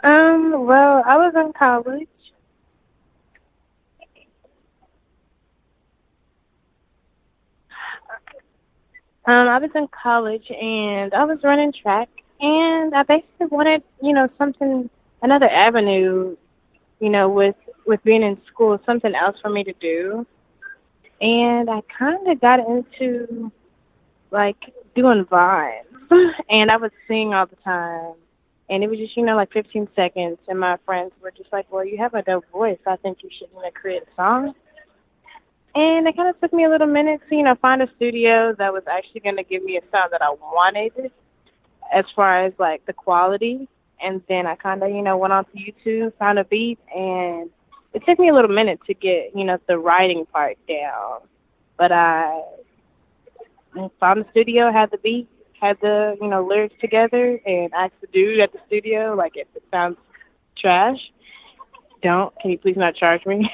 Well, I was in college. I was in college and I was running track and I basically wanted, something, another avenue, with being in school, something else for me to do. And I kind of got into like doing vines and I would sing all the time. And it was just, like 15 seconds. And my friends were just like, well, you have a dope voice. I think you should, create a song. And it kind of took me a little minute to, find a studio that was actually going to give me a sound that I wanted as far as like the quality. And then I kind of, went onto YouTube, found a beat, and it took me a little minute to get, the writing part down. But I found the studio, had the beat, had the, lyrics together, and asked the dude at the studio, like, if it sounds trash, can you please not charge me?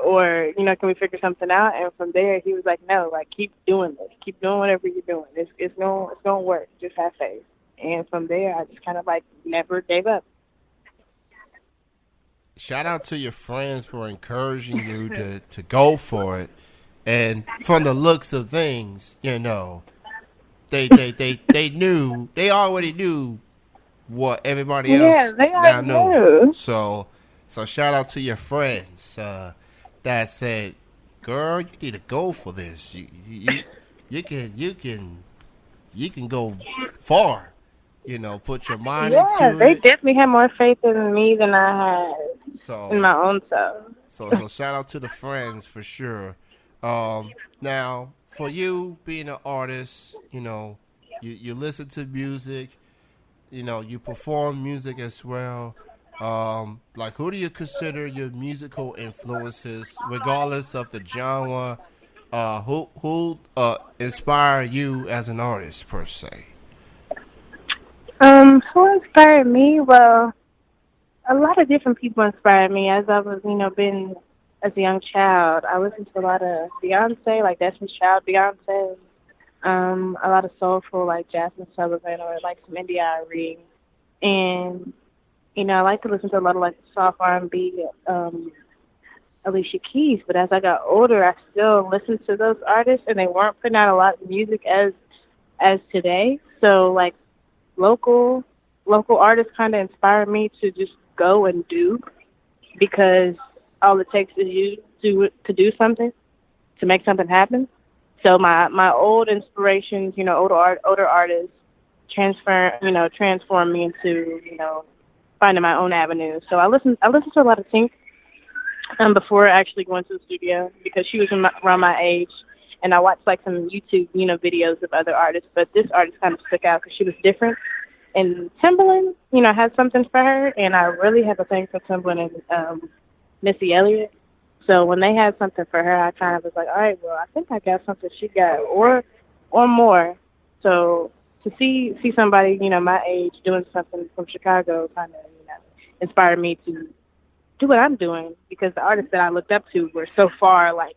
Or can we figure something out? And from there he was like, no, like, keep doing this, keep doing whatever you're doing, it's gonna work, just have faith. And from there I just kind of like never gave up. Shout out to your friends for encouraging you to go for it. And from the looks of things, they already knew what everybody Yeah, else they now already know. knew. So shout out to your friends that said, "Girl, you need to go for this. You can go far. Put your mind Yeah, into they it." definitely had more faith in me than I had in So my own self. so shout out to the friends for sure. Now for you being an artist, you listen to music, you perform music as well. Like, who do you consider your musical influences, regardless of the genre? Who inspire you as an artist per se? Who inspired me? Well, a lot of different people inspired me as I was, been as a young child. I listened to a lot of Beyonce, like Destiny's Child Beyonce. A lot of soulful like Jasmine Sullivan or like some India Arie. And, I like to listen to a lot of like soft R&B, Alicia Keys. But as I got older, I still listened to those artists, and they weren't putting out a lot of music as today. So like local local artists kind of inspired me to just go and do, because all it takes is you to do something, to make something happen. So my old inspirations, older artists transform me into, finding my own avenue. So I listened to a lot of Tink before actually going to the studio, because she was around my age, and I watched like some YouTube, videos of other artists. But this artist kind of stuck out because she was different. And Timbaland, had something for her, and I really have a thing for Timbaland and Missy Elliott. So when they had something for her, I kind of was like, all right, well, I think I got something she got, or more. So to see somebody, my age doing something from Chicago kind of, inspired me to do what I'm doing, because the artists that I looked up to were so far like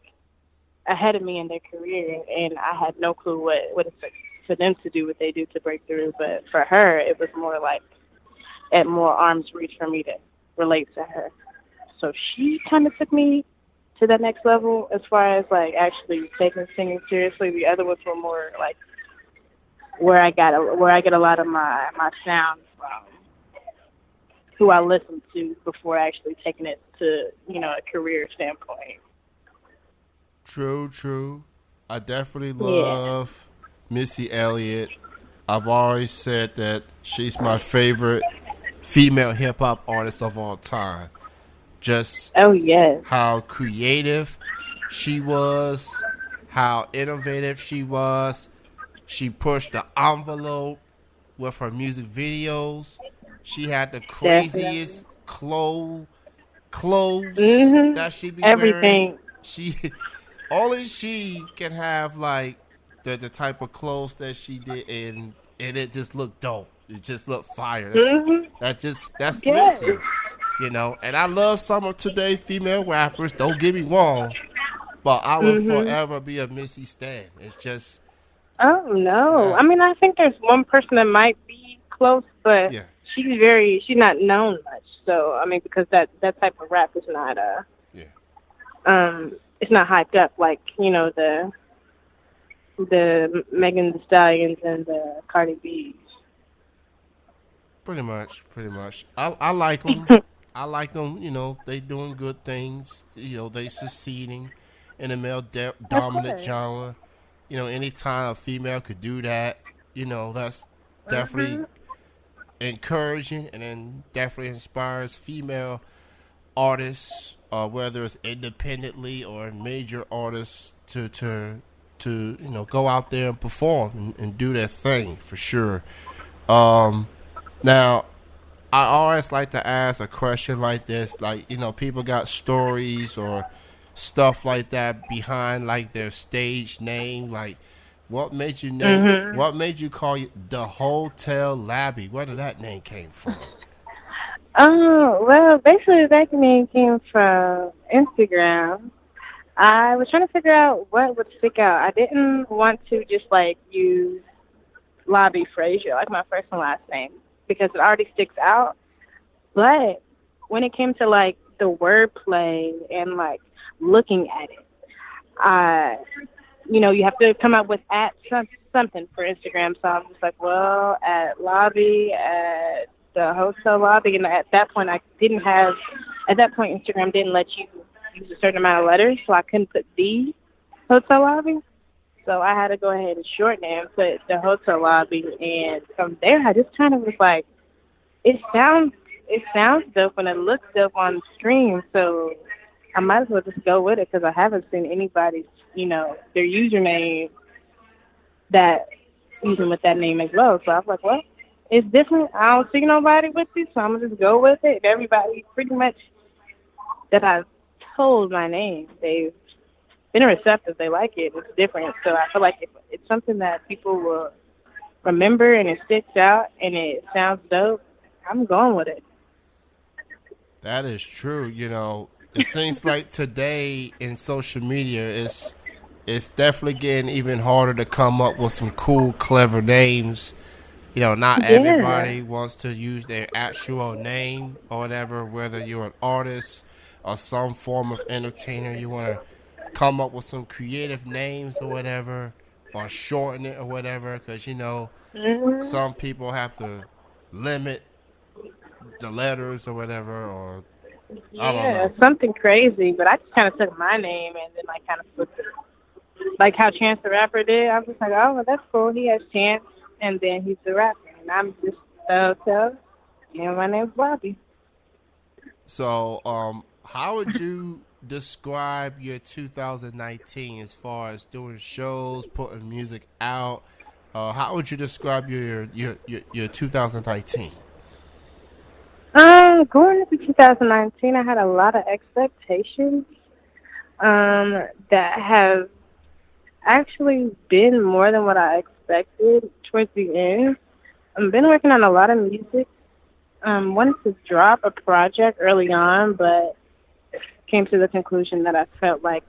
ahead of me in their career, and I had no clue what it took for them to do what they do to break through. But for her, it was more like at more arm's reach for me to relate to her. So she kind of took me to that next level as far as like actually taking singing seriously. The other ones were more like where I get a lot of my sound from, who I listened to before actually taking it to, a career standpoint. True, true. I definitely Yeah. love Missy Elliott. I've always said that she's my favorite female hip hop artist of all time. Just Oh yes. how creative she was, how innovative she was. She pushed the envelope with her music videos. She had the Definitely. craziest clothes Mhm. that she be wearing. Everything. She only she can have like the type of clothes that she did, and it just looked dope. It just looked fire. Mhm. That's Yes. Missy, And I love some of today's female rappers. Don't get me wrong, but I will Mhm. forever be a Missy stan. It's just Oh no. uh, I mean, I think there's one person that might be close, but yeah, she's not known much. So I mean, because that type of rap is not Yeah, it's not hyped up like the Megan Thee Stallions and the Cardi B's. pretty much, pretty much. I like them. I like them. You know, they doing good things. You know, they succeeding in the male Of dominant course. genre. You know, anytime a female could do that, you know, that's definitely Mhm. encouraging, and then definitely inspires female artists, whether it's independently or major artists, to you know, go out there and perform and do their thing for sure. Um, Now, I always like to ask a question like this, like, you know, people got stories or stuff like that behind like their stage name, like Mhm. what made you call you the Hotel Labi? Where did that name came from? Oh, well, basically that name came from Instagram. I was trying to figure out what would stick out. I didn't want to just like use Lobby Frazier, like my first and last name, because it already sticks out. But when it came to like the wordplay and like looking at it, I, you have to come up with something for Instagram. So I was just like, well, at lobby, at the hotel lobby, and at that point, at that point, Instagram didn't let you use a certain amount of letters, so I couldn't put the hotel lobby. So I had to go ahead and shorten it and put the hotel lobby, and from there, I just kind of was like, it sounds it sounds dope and it looks dope on stream, so I might as well just go with it because I haven't seen anybody, their username that using with that name as well. So I was like, well, it's different. I don't see nobody with it, so I'm gonna just go with it. Everybody pretty much that I've told my name, they've been receptive. They like it. It's different, so I feel like if it's something that people will remember and it sticks out and it sounds dope, I'm going with it. That is true. You know, it seems like today in social media, it's definitely getting even harder to come up with some cool, clever names. You know, not Yeah. everybody wants to use their actual name or whatever, whether you're an artist or some form of entertainer. You want to come up with some creative names or whatever, or shorten it or whatever, because, you know, hmm some people have to limit the letters or whatever, or I don't Yeah, know. something crazy, but I just kind of took my name and then like kind of flipped it. Like how Chance the Rapper did. I was just like, oh, well, that's cool. He has Chance, and then he's the rapper, and I'm just so. And my name's Bobby. So, how would you describe your 2019 as far as doing shows, putting music out? How would you describe your 2019? Going into 2019, I had a lot of expectations that have actually been more than what I expected towards the end. I've been working on a lot of music. Wanted to drop a project early on, but came to the conclusion that I felt like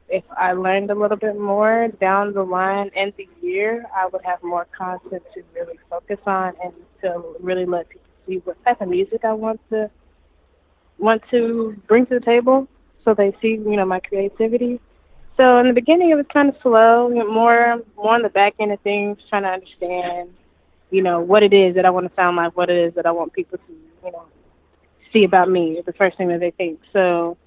if I learned a little bit more down the line in the year, I would have more content to really focus on and to really let people see what type of music I want to bring to the table, so they see my creativity. So in the beginning, it was kind of slow, more on the back end of things, trying to understand what it is that I want to sound like, what it is that I want people to see about me, the first thing that they think. So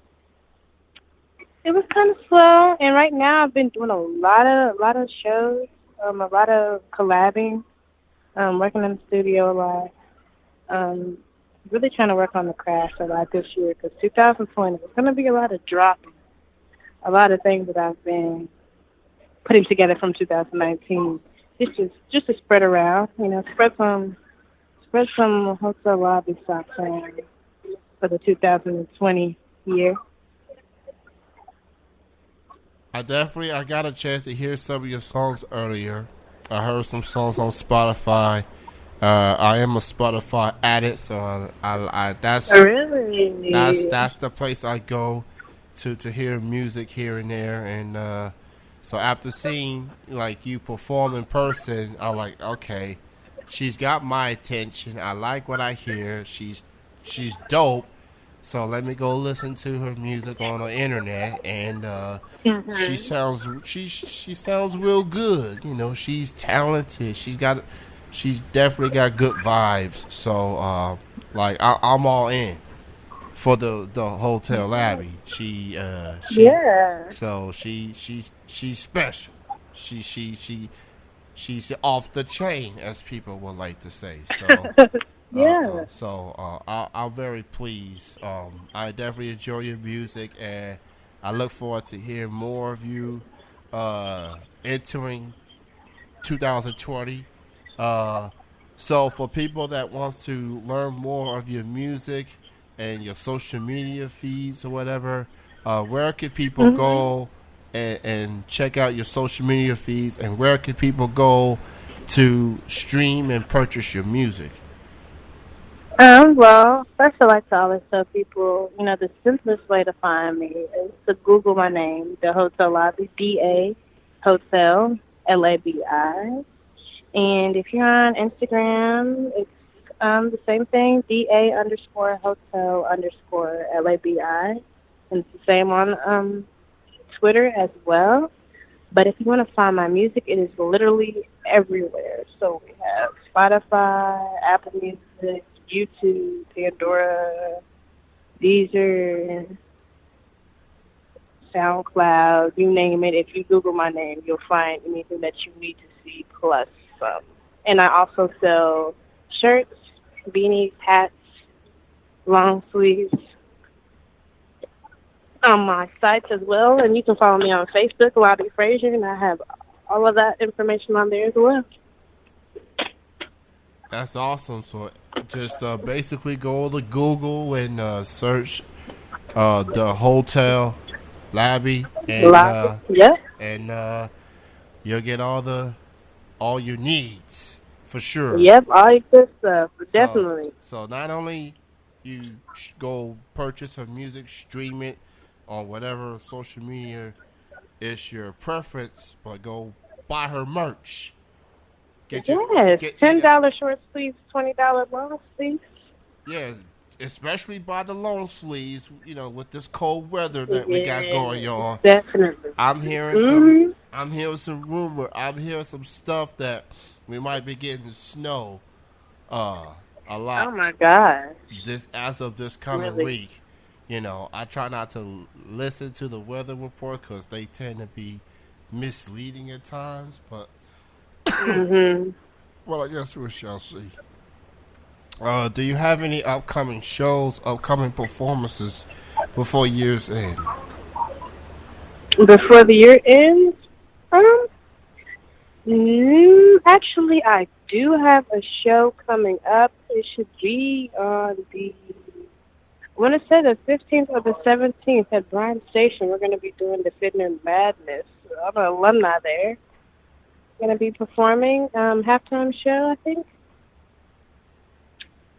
it was kind of slow, and right now I've been doing a lot of shows, a lot of collabing, working in the studio a lot. Um, really trying to work on the craft a lot this year because 2020 is going to be a lot of dropping, a lot of things that I've been putting together from 2019. Just to spread around, spread some hotel lobby socks around for the 2020 year. I got a chance to hear some of your songs earlier. I heard some songs on Spotify. I am a Spotify addict, so I Really? that's the place I go to hear music here and there, and so after seeing like you perform in person, I'm like, okay, she's got my attention. I like what I hear. She's dope. So let me go listen to her music on the internet, and Mhm. she sounds real good. You know, she's talented. She's definitely got good vibes. So like I'm all in for the Hotel Labi. Yeah. She's special. She she's off the chain, as people would like to say. Yeah. I'm very pleased. I definitely enjoy your music, and I look forward to hearing more of you entering 2020. Uh, so for people that wants to learn more of your music and your social media feeds or whatever, where can people Mhm. go and check out your social media feeds, and where can people go to stream and purchase your music? Well, first I like to always tell people, the simplest way to find me is to Google my name, the Hotel Labi, DA Hotel LABI. And if you're on Instagram, it's the same thing, DA underscore hotel underscore LABI. And it's the same on Twitter as well. But if you want to find my music, it is literally everywhere. So we have Spotify, Apple Music, YouTube, Pandora, Deezer, SoundCloud, you name it. If you Google my name, you'll find anything that you need to see plus some. And I also sell shirts, beanies, hats, long sleeves on my sites as well. And you can follow me on Facebook, Lobby Frazier, and I have all of that information on there as well. That's awesome. So just basically go to Google and search the Hotel Labi, Lobby, yep, and you'll get all your needs for sure. yep, all your good stuff, So definitely. so not only you go purchase her music, stream it on whatever social media is your preference, but go buy her merch. Get your Yes, get you got $10 short sleeves, $20 long sleeves. yeah, especially by the long sleeves. You know, with this cold weather that we got going, Yes, y'all. definitely. I'm hearing some. Mhm. I'm hearing some rumor. I'm hearing some stuff that we might be getting snow. Uh, a Oh lot my gosh, this as of this coming really. week. You know, I try not to listen to the weather report because they tend to be misleading at times. Mhm. Well, I guess we shall see. Do you have any upcoming shows, upcoming performances before year's end? Before the year ends, um, actually, I do have a show coming up. It should be on I want to say the 15th or the 17th at Bryan Station. We're going to be doing the Fitness Madness. I'm an alumni there. Going to be performing halftime show, I think,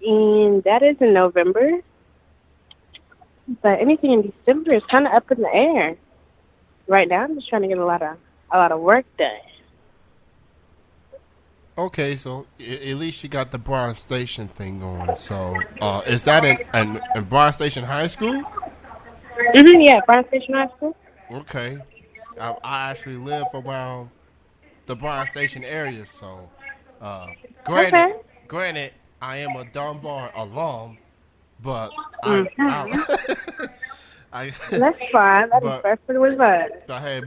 and that is in November. But anything in December is kind of up in the air. Right now, I'm just trying to get a lot of work done. Okay, so at least you got the Bryan Station thing going. So, is that in Bryan Station High School? Yeah, Bryan Station High School. Okay, I actually live around the Bryan Station area, so uh, granted, Okay. granted, I am a Dunbar alum, but Mhm. I, That's fine. That is but perfectly fine.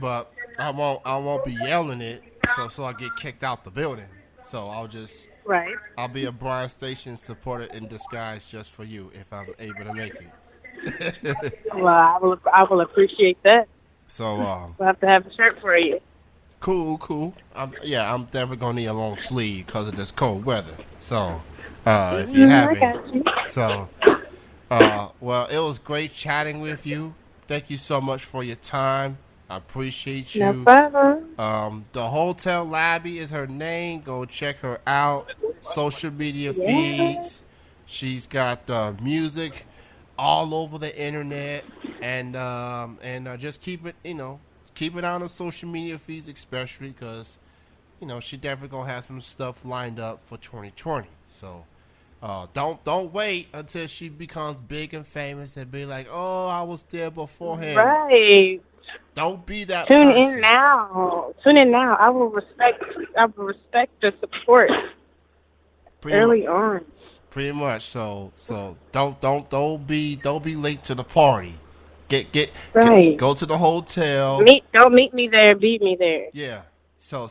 but I won't be yelling it, so I get kicked out the building. So Right. I'll be a Bryan Station supporter in disguise just for you if I'm able to make it. Well, I will appreciate that. So We'll have to have a shirt for you. cool. I'm definitely gonna need a long sleeve because of this cold weather. So if you I haven't, got you. so well, it was great chatting with you. Thank you so much for your time. I appreciate No you. problem. The Hotel Labi is her name. Go check her out. Social media Yeah. feeds. She's got music all over the internet, and just keep it on the social media feeds, especially because she definitely gonna have some stuff lined up for 2020. So don't wait until she becomes big and famous and be like, oh, I was there before him. Right. Don't be that Tune in person. now. Tune in now. I will respect. The support Pretty much. early on. Pretty much. So don't be late to the party. Get Right. go to the hotel. Don't meet me there. Beat me there. Yeah. So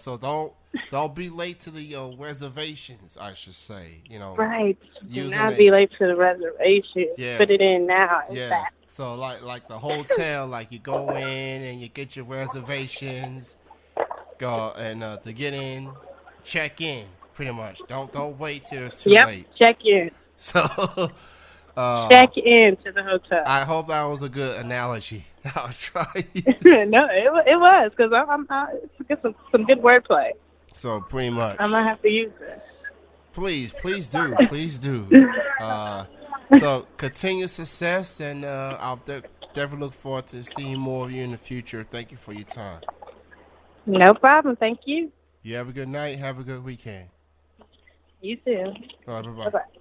don't be late to the reservations. I should say. Right. Do Using not it. be late to the reservation. Yeah. Put it in now. In Yeah. fact. So like the hotel, like you go in and you get your reservations. Go and to get in, check in. Pretty much. Don't wait till it's too Yep. late. Check in. So. Check in to the hotel. I hope that was a good analogy. I'll try. No, it was because it's get some good wordplay. So pretty much. I might have to use it. Please do. So continued success, and I'll definitely look forward to seeing more of you in the future. Thank you for your time. No problem. Thank you. You have a good night. Have a good weekend. You too. All right, bye Bye bye. bye.